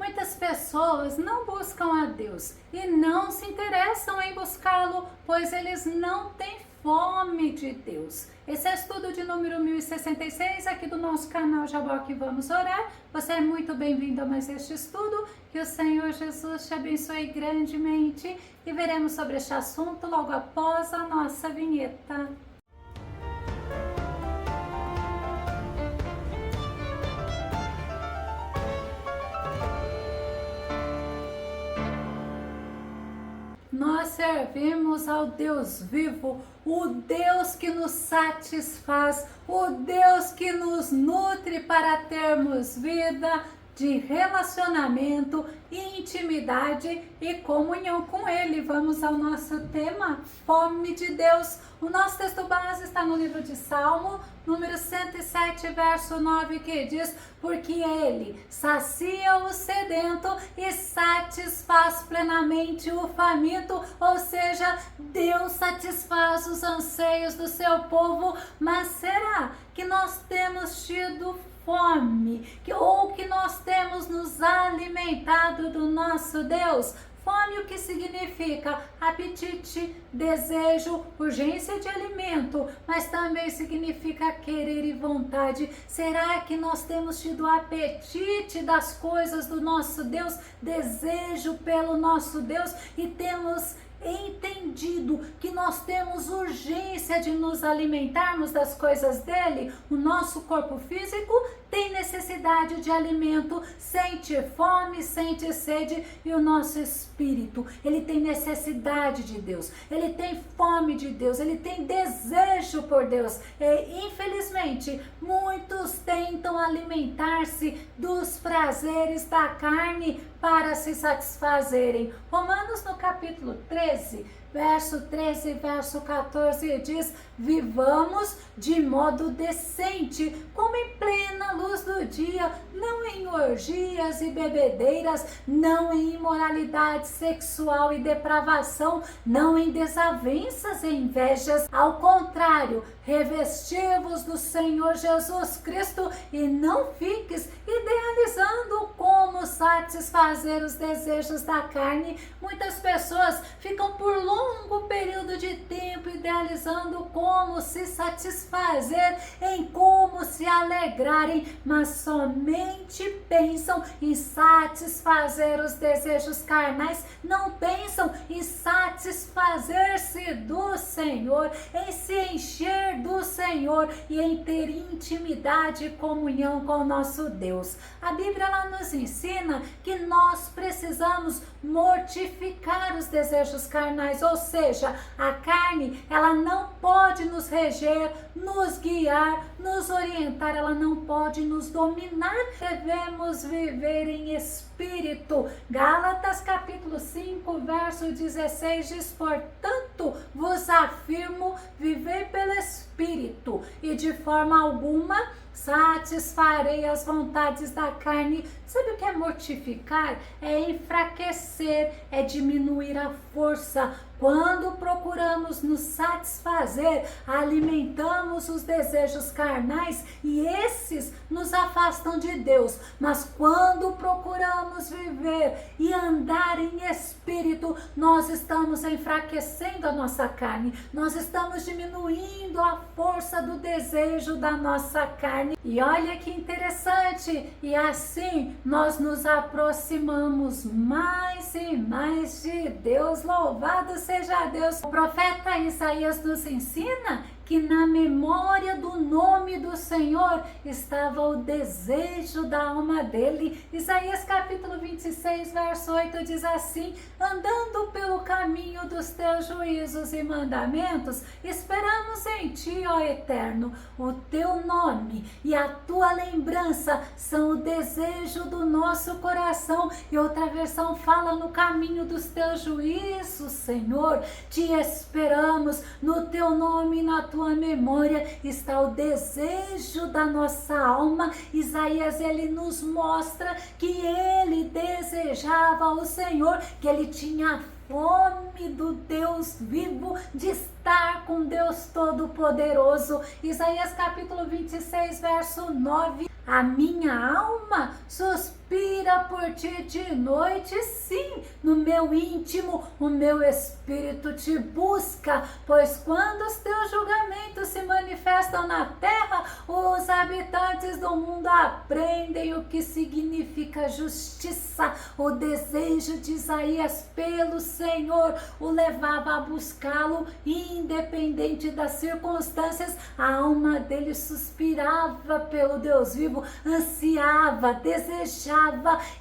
Muitas pessoas não buscam a Deus e não se interessam em buscá-lo, pois eles não têm fome de Deus. Esse é o estudo de número 1066 aqui do nosso canal Jaboque Vamos Orar. Você é muito bem-vindo a mais este estudo. Que o Senhor Jesus te abençoe grandemente e veremos sobre este assunto logo após a nossa vinheta. Nós servimos ao Deus vivo, o Deus que nos satisfaz, o Deus que nos nutre para termos vida de relacionamento, intimidade e comunhão com Ele. Vamos ao nosso tema, fome de Deus. O nosso texto base está no livro de Salmo, número 107, verso 9, que diz: porque Ele sacia o sedento e satisfaz plenamente o faminto, ou seja, Deus satisfaz os anseios do seu povo. Mas será que nós temos tido fome, ou que nós temos nos alimentado do nosso Deus? Fome, o que significa? Apetite, desejo, urgência de alimento, mas também significa querer e vontade. Será que nós temos tido apetite das coisas do nosso Deus, desejo pelo nosso Deus, e temos entendido que nós temos urgência de nos alimentarmos das coisas dele? O nosso corpo físico tem necessidade de alimento, sente fome, sente sede, e o nosso espírito, ele tem necessidade de Deus, ele tem fome de Deus, ele tem desejo por Deus. E infelizmente muitos tentam alimentar-se dos prazeres da carne para se satisfazerem. Romanos no capítulo 13, verso 13 e verso 14 diz: vivamos de modo decente, como em plena luz do dia, não em orgias e bebedeiras, não em imoralidade sexual e depravação, não em desavenças e invejas. Ao contrário, revesti-vos do Senhor Jesus Cristo e não fiques idealizando como satisfazer os desejos da carne. Muitas pessoas ficam por longo período de tempo idealizando como se satisfazer, em como se alegrarem, mas somente pensam em satisfazer os desejos carnais, não pensam em satisfazer-se do Senhor, em se encher do Senhor e em ter intimidade e comunhão com o nosso Deus. A Bíblia ela nos ensina que nós precisamos mortificar os desejos carnais, ou seja, a carne ela não pode nos reger, nos guiar, nos orientar, ela não pode nos dominar. Devemos viver em espírito. Gálatas capítulo 5, verso 16 diz: portanto vos afirmo, viver pelo espírito, e de forma alguma satisfarei as vontades da carne. Sabe o que é mortificar? É enfraquecer, é diminuir a força. Quando procuramos nos satisfazer, alimentamos os desejos carnais e esses nos afastam de Deus. Mas quando procuramos viver e andar em espírito, nós estamos enfraquecendo a nossa carne, nós estamos diminuindo a força do desejo da nossa carne. E olha que interessante, e assim nós nos aproximamos mais e mais de Deus. Louvado seja Deus. O profeta Isaías nos ensina que na memória do nome do Senhor estava o desejo da alma dele. Isaías capítulo 26, verso 8 diz assim: andando pelo caminho dos teus juízos e mandamentos, esperamos em ti, ó Eterno. O teu nome e a tua lembrança são o desejo do nosso coração. E outra versão fala: no caminho dos teus juízos, Senhor, te esperamos. No teu nome e na tua memória está o desejo da nossa alma. Isaías ele nos mostra que ele desejava o Senhor, que ele tinha fome do Deus vivo, de estar com Deus Todo-Poderoso. Isaías capítulo 26, verso 9: a minha alma suspira suspira por ti de noite, sim, no meu íntimo, o meu espírito te busca, pois quando os teus julgamentos se manifestam na terra, os habitantes do mundo aprendem o que significa justiça. O desejo de Isaías pelo Senhor o levava a buscá-lo, independente das circunstâncias. A alma dele suspirava pelo Deus vivo, ansiava, desejava.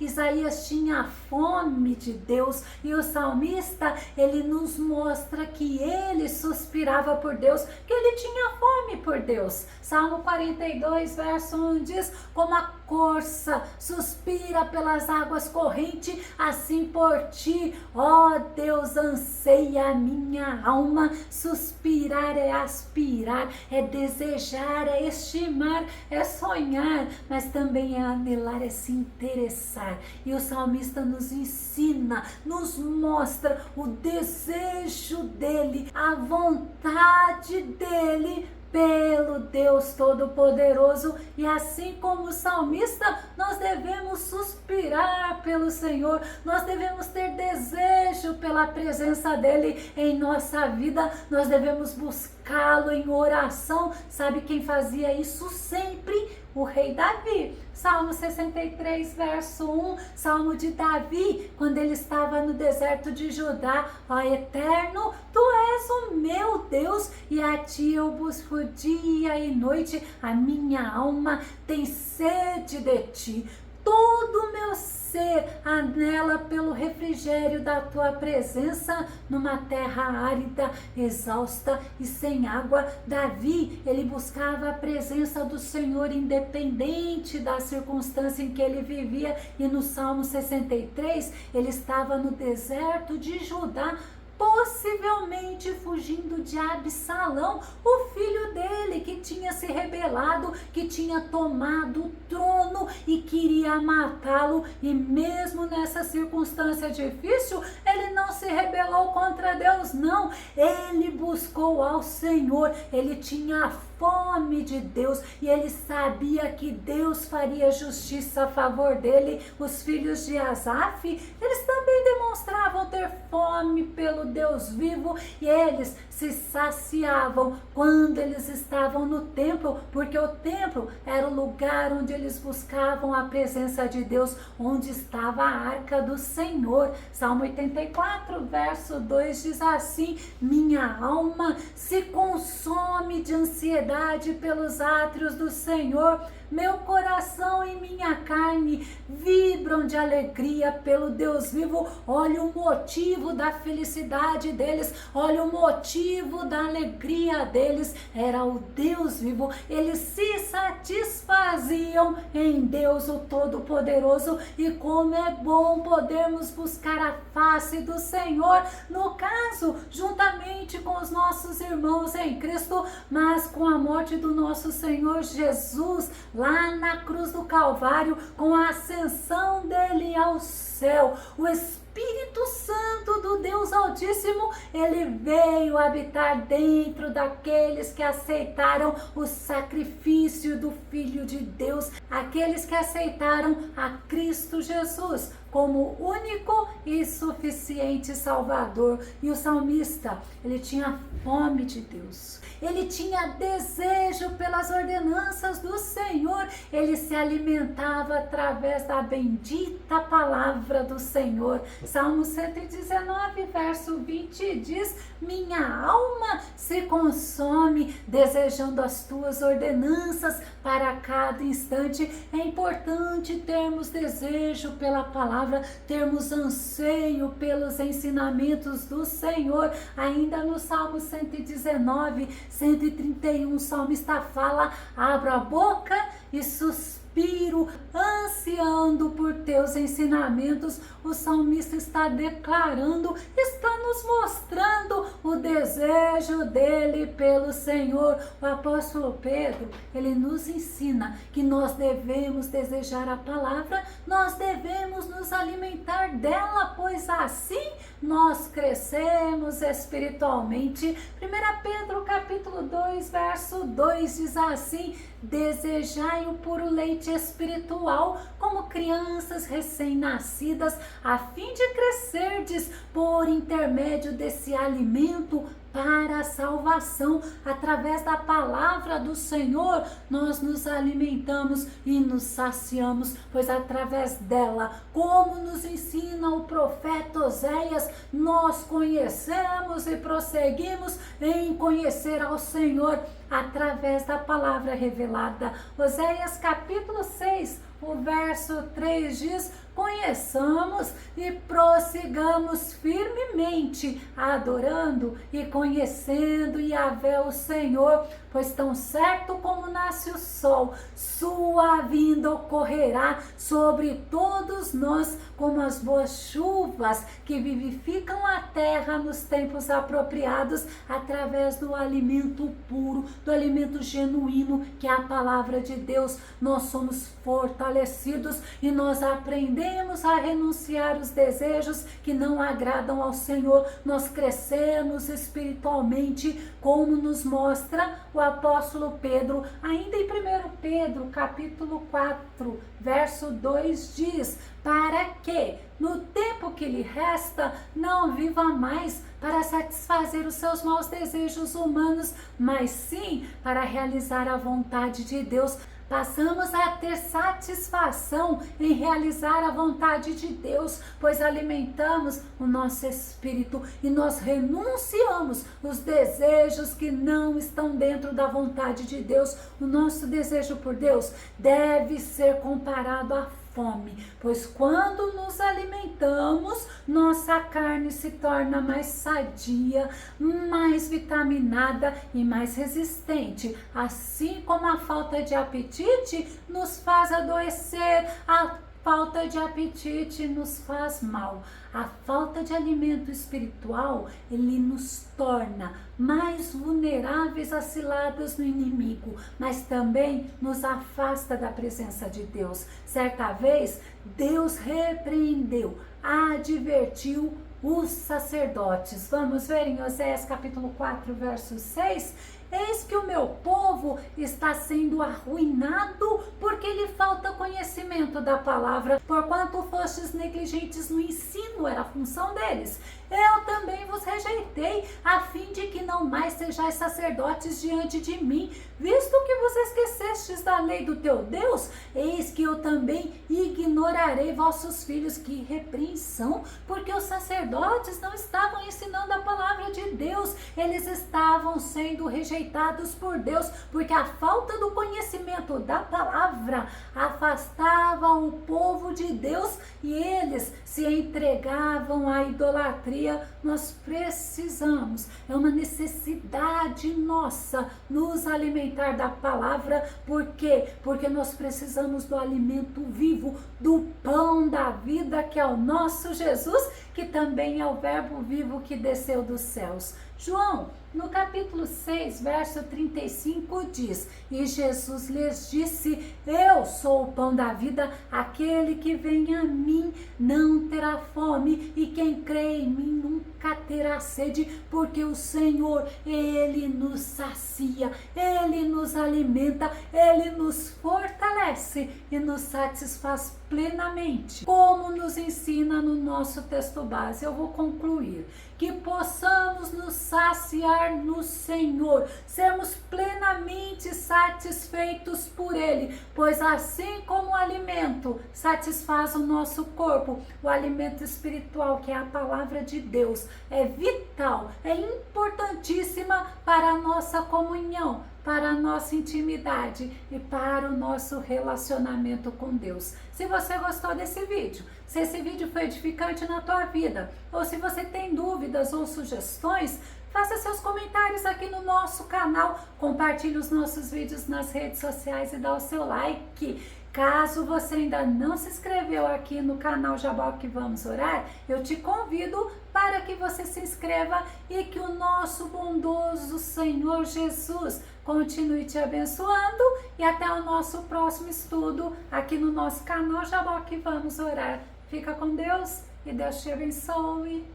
Isaías tinha fome de Deus, e o salmista, ele nos mostra que ele suspirava por Deus, que ele tinha fome por Deus. Salmo 42, verso 1 diz: como a corça suspira pelas águas correntes, assim por ti, ó Deus, anseia a minha alma. Suspirar é aspirar, é desejar, é estimar, é sonhar, mas também é anelar, é se interessar. E o salmista nos ensina, nos mostra o desejo dele, a vontade dele pelo Deus Todo-Poderoso. E assim como o salmista, nós devemos suspirar pelo Senhor, nós devemos ter desejo pela presença dele em nossa vida, nós devemos buscá-lo em oração. Sabe quem fazia isso sempre? O rei Davi. Salmo 63, verso 1, Salmo de Davi, quando ele estava no deserto de Judá: ó Eterno, Tu és o meu Deus, e a Ti eu busco dia e noite, a minha alma tem sede de Ti. Todo o meu ser anela pelo refrigério da Tua presença numa terra árida, exausta e sem água. Davi, ele buscava a presença do Senhor independente da circunstância em que ele vivia. E no Salmo 63, ele estava no deserto de Judá, possivelmente fugindo de Absalão, o filho dele, que tinha se rebelado, que tinha tomado o trono e queria matá-lo. E mesmo nessa circunstância difícil, ele não se rebelou contra Deus, não. Ele buscou ao Senhor, ele tinha fome de Deus, e ele sabia que Deus faria justiça a favor dele. Os filhos de Asaf, eles também demonstravam ter fome pelo Deus vivo, e eles se saciavam quando eles estavam no templo, porque o templo era o lugar onde eles buscavam a presença de Deus, onde estava a arca do Senhor. Salmo 84, verso 2 diz assim: minha alma se consome de ansiedade pelos átrios do Senhor, meu coração e minha carne vibram de alegria pelo Deus vivo. Olha o motivo da felicidade deles, olha o motivo da alegria deles, era o Deus vivo. Eles se satisfaziam em Deus o Todo-Poderoso. E como é bom podermos buscar a face do Senhor, no caso, juntamente com os nossos irmãos em Cristo, mas com a morte do nosso Senhor Jesus, lá na cruz do Calvário, com a ascensão dele ao céu, o Espírito Santo do Deus Altíssimo, ele veio habitar dentro daqueles que aceitaram o sacrifício do Filho de Deus, aqueles que aceitaram a Cristo Jesus como único e suficiente Salvador. E o salmista, ele tinha fome de Deus, ele tinha desejo pelas ordenanças do Senhor, ele se alimentava através da bendita palavra do Senhor. Salmo 119, verso 20 diz: minha alma se consome desejando as tuas ordenanças para cada instante. É importante termos desejo pela palavra, termos anseio pelos ensinamentos do Senhor. Ainda no Salmo 119, 131, o salmista fala: abro a boca e suspiro, ansiando por teus ensinamentos. O salmista está declarando, está nos mostrando o desejo dele pelo Senhor. O apóstolo Pedro, ele nos ensina que nós devemos desejar a palavra, nós devemos nos alimentar dela, pois assim nós crescemos espiritualmente. 1 Pedro capítulo 2, verso 2 diz assim: desejai o puro leite espiritual como crianças recém-nascidas, a fim de crescerdes por intermédio desse alimento para a salvação. Através da palavra do Senhor, nós nos alimentamos e nos saciamos, pois através dela, como nos ensina o profeta Oséias, nós conhecemos e prosseguimos em conhecer ao Senhor através da palavra revelada. Oséias capítulo 6, o verso 3 diz: conheçamos e prossigamos firmemente, adorando e conhecendo Yahvé o Senhor, pois tão certo como nasce o sol, sua vinda ocorrerá sobre todos nós, como as boas chuvas que vivificam a terra nos tempos apropriados, através do alimento puro, do alimento genuíno, que é a palavra de Deus. Nós somos fortalecidos e nós aprendemos a renunciar os desejos que não agradam ao Senhor. Nós crescemos espiritualmente, como nos mostra o apóstolo Pedro, ainda em 1 Pedro capítulo 4, verso 2 diz: para que no tempo que lhe resta não viva mais para satisfazer os seus maus desejos humanos, mas sim para realizar a vontade de Deus. Passamos a ter satisfação em realizar a vontade de Deus, pois alimentamos o nosso espírito e nós renunciamos os desejos que não estão dentro da vontade de Deus. O nosso desejo por Deus deve ser comparado à fome, pois quando nos alimentamos, nossa carne se torna mais sadia, mais vitaminada e mais resistente, assim como a falta de apetite nos faz adoecer, a falta de apetite nos faz mal. A falta de alimento espiritual, ele nos torna mais vulneráveis a ciladas do inimigo, mas também nos afasta da presença de Deus. Certa vez, Deus repreendeu, advertiu os sacerdotes. Vamos ver em Oséias capítulo 4, verso 6. Eis que o meu povo está sendo arruinado, porque lhe falta conhecimento da palavra, porquanto fostes negligentes no ensino, era a função deles. Eu também vos rejeitei, a fim de que não mais sejais sacerdotes diante de mim, visto que vos esquecestes da lei do teu Deus, eis que eu também ignorarei vossos filhos. Que repreensão, porque os sacerdotes não estavam ensinando a palavra de Deus, eles estavam sendo rejeitados por Deus, porque a falta do conhecimento da palavra afastava o povo de Deus e eles se entregavam à idolatria. Nós precisamos, é uma necessidade nossa, nos alimentar da palavra. Por quê? Porque nós precisamos do alimento vivo, do pão da vida, que é o nosso Jesus, que também é o verbo vivo que desceu dos céus. João, no capítulo 6, verso 35 diz: e Jesus lhes disse: eu sou o pão da vida, aquele que vem a mim não terá fome, e quem crê em mim nunca terá sede, porque o Senhor, Ele nos sacia, Ele nos alimenta, Ele nos fortalece e nos satisfaz plenamente, como nos ensina no nosso texto base. Eu vou concluir: que possamos nos saciar no Senhor, sermos plenamente satisfeitos por Ele, pois assim como o alimento satisfaz o nosso corpo, o alimento espiritual, que é a palavra de Deus, é vital, é importantíssima para a nossa comunhão, para a nossa intimidade e para o nosso relacionamento com Deus. Se você gostou desse vídeo, se esse vídeo foi edificante na tua vida, ou se você tem dúvidas ou sugestões, faça seus comentários aqui no nosso canal, compartilhe os nossos vídeos nas redes sociais e dá o seu like. Caso você ainda não se inscreveu aqui no canal Jaboque Vamos Orar, eu te convido para que você se inscreva e que o nosso bondoso Senhor Jesus continue te abençoando, e até o nosso próximo estudo aqui no nosso canal Jaboque Vamos Orar. Fica com Deus e Deus te abençoe.